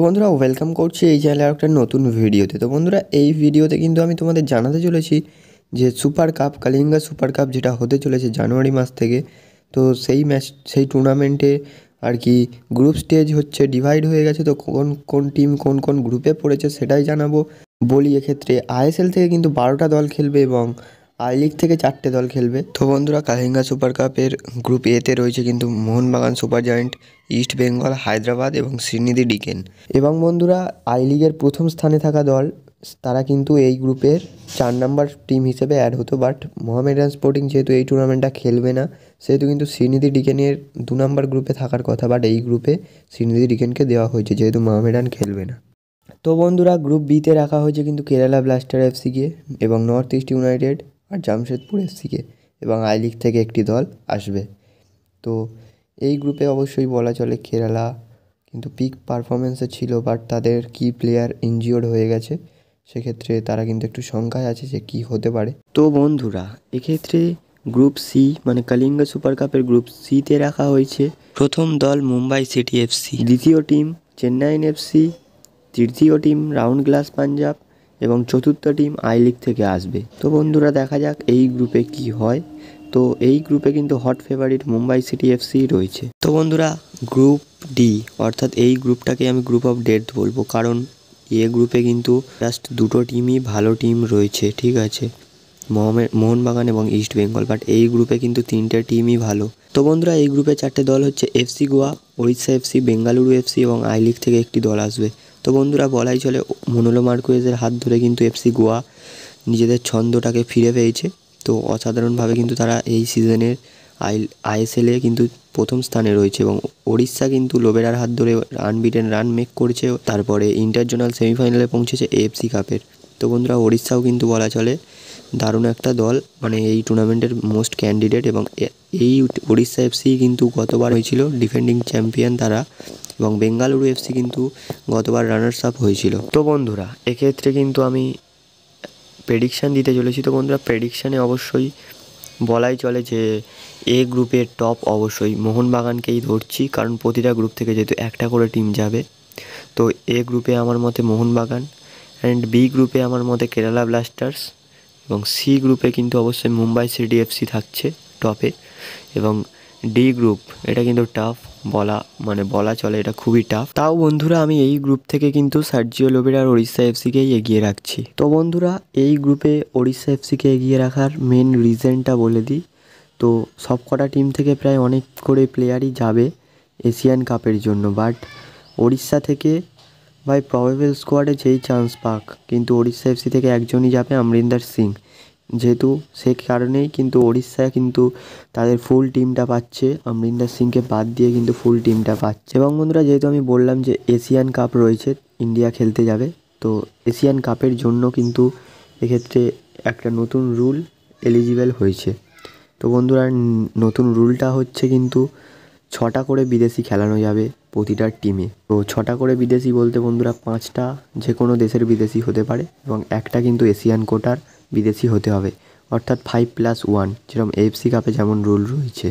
বন্ধুরা ওয়েলকাম করছি এই চ্যানেলে আর একটা নতুন ভিডিওতে। তো বন্ধুরা এই ভিডিওতে কিন্তু আমি তোমাদের জানাতে চলেছি যে super cup Kalinga super cup যেটা হতে চলেছে জানুয়ারি মাস থেকে। তো সেই টুর্নামেন্টে আর কি গ্রুপ স্টেজ হচ্ছে, ডিভাইড হয়ে গেছে। তো কোন কোন টিম কোন কোন গ্রুপে পড়েছে সেটাই জানাবো। বলি এক্ষেত্রে আইএসএল থেকে কিন্তু 12টা দল খেলবে এবং আই লিগ থেকে 4টে দল খেলবে। তো বন্ধুরা কালিঙ্গা সুপার কাপের গ্রুপ এতে রয়েছে কিন্তু Mohun Bagan super giant, east Bengal, Hyderabad এবং শ্রীনিধি ডিকেন। এবং বন্ধুরা আই লিগের প্রথম স্থানে থাকা দল তারা কিন্তু এই গ্রুপের 4 নম্বর টিম হিসেবে অ্যাড হতো। বাট মোহামেডান স্পোর্টিং যেহেতু এই টুর্নামেন্টটা খেলবে না, সেহেতু কিন্তু শ্রীনিধি ডিকেনের 2 নম্বর গ্রুপে থাকার কথা। বাট এই গ্রুপে শ্রীনিধি ডিকেনকে দেওয়া হয়েছে যেহেতু মোহামেডান খেলবে না। তো বন্ধুরা গ্রুপ বিতে রাখা হয়েছে কিন্তু কেরালা ব্লাস্টার এফসিকে এবং নর্থ ইস্ট ইউনাইটেড আর জামশেদপুর এফসিকে, এবং আই লিগ থেকে একটি দল আসবে। তো এই গ্রুপে অবশ্যই বলা চলে কেরালা কিন্তু পিক পারফরমেন্সে ছিল, বাট তাদের কি প্লেয়ার ইনজিওর্ড হয়ে গেছে, সেক্ষেত্রে তারা কিন্তু একটু শঙ্কায় আছে যে কি হতে পারে। তো বন্ধুরা এক্ষেত্রে গ্রুপ সি মানে কালিঙ্গা সুপার কাপের গ্রুপ সিতে রাখা হয়েছে প্রথম দল মুম্বাই সিটি এফসি, দ্বিতীয় টিম চেন্নাইন এফসি, তৃতীয় টিম রাউন্ড গ্লাস পাঞ্জাব এবং চতুর্থ টিম আই লিগ থেকে আসবে। তো বন্ধুরা দেখা যাক এই গ্রুপে কি হয়। তো এই গ্রুপে কিন্তু hot favourite Mumbai city FC রয়েছে। তো বন্ধুরা গ্রুপ ডি অর্থাৎ এই গ্রুপটাকে আমি গ্রুপ অফ ডেথ বলবো, কারণ এ গ্রুপে কিন্তু জাস্ট দুটো টিমই ভালো টিম রয়েছে, ঠিক আছে, মোহনবাগান এবং ইস্ট বেঙ্গল। বাট এই গ্রুপে কিন্তু 3টে টিমই ভালো। তো বন্ধুরা এই গ্রুপে 4টে দল হচ্ছে FC Goa, Odisha FC, Bengaluru FC এবং আই লিগ থেকে একটি দল আসবে। তো বন্ধুরা বলাই চলে মনোলো মার্কুয়েজের হাত ধরে কিন্তু এফসি গোয়া নিজেদের ছন্দটাকে ফিরে পেয়েছে। তো অসাধারণভাবে কিন্তু তারা এই সিজনের আইএসএলে কিন্তু প্রথম স্থানে রয়েছে এবং ওড়িশা কিন্তু লোবেরার হাত ধরে আনবিটেন রান মেক করেছে, তারপরে ইন্টারজোনাল সেমিফাইনালে পৌঁছেছে এএফসি কাপের। তো বন্ধুরা ওড়িশাও কিন্তু বলা চলে দারুণ একটা দল, মানে এই টুর্নামেন্টের মোস্ট ক্যান্ডিডেট। এবং এই ওড়িশা এফসি কিন্তু গতবার হয়েছিল ডিফেন্ডিং চ্যাম্পিয়ন তারা, এবং বেঙ্গালুরু এফসি কিন্তু গতবার রানার্স আপ হয়েছিল। তো বন্ধুরা এক্ষেত্রে কিন্তু আমি প্রেডিকশান দিতে চলেছি। তো বন্ধুরা প্রেডিকশানে অবশ্যই বলাই চলে যে এ গ্রুপের টপ অবশ্যই মোহনবাগানকেই ধরছি, কারণ প্রতিটা গ্রুপ থেকে যেহেতু একটা করে টিম যাবে। তো এ গ্রুপে আমার মতে মোহনবাগান, অ্যান্ড বি গ্রুপে আমার মতে কেরালা ব্লাস্টার্স, এবং সি গ্রুপে কিন্তু অবশ্যই মুম্বাই সিটি এফসি থাকছে টপে। এবং ডি গ্রুপ এটা কিন্তু টাফ বলা চলে এটা খুবই টাফ। তাও বন্ধুরা আমি এই গ্রুপ থেকে কিন্তু সার্জিও লোবেরা আর ওড়িশা এফসিকেই এগিয়ে রাখছি। তো বন্ধুরা এই গ্রুপে ওড়িশা এফসিকে এগিয়ে রাখার মেন রিজনটা বলে দিই। তো সবকটা টিম থেকে প্রায় অনেক করে প্লেয়ারই যাবে এশিয়ান কাপের জন্য, বাট ওড়িশা থেকে ভাই প্রবেবল স্কোয়াডে যেই চান্স পাক, কিন্তু ওড়িশা এফসি থেকে একজনই যাবে, অমরিন্দর সিং, যেহেতু সে কারণেই কিন্তু ওড়িশা কিন্তু তাদের ফুল টিমটা পাচ্ছে, অমরিন্দর সিংকে বাদ দিয়ে কিন্তু ফুল টিমটা পাচ্ছে। এবং বন্ধুরা যেহেতু আমি বললাম যে এশিয়ান কাপ রয়েছে, ইন্ডিয়া খেলতে যাবে, তো এশিয়ান কাপের জন্য কিন্তু এক্ষেত্রে একটা নতুন রুল এলিজিবল হয়েছে। তো বন্ধুরা নতুন রুলটা হচ্ছে কিন্তু 6টা করে বিদেশি খেলানো যাবে প্রতিটা টিমে। তো 6টা করে বিদেশি বলতে বন্ধুরা 5টা যে কোনো দেশের বিদেশি হতে পারে এবং একটা কিন্তু এশিয়ান কোটার বিদেশি হতে হবে, অর্থাৎ 5+1, যেরকম এএফসি কাপে যেমন রুল রয়েছে।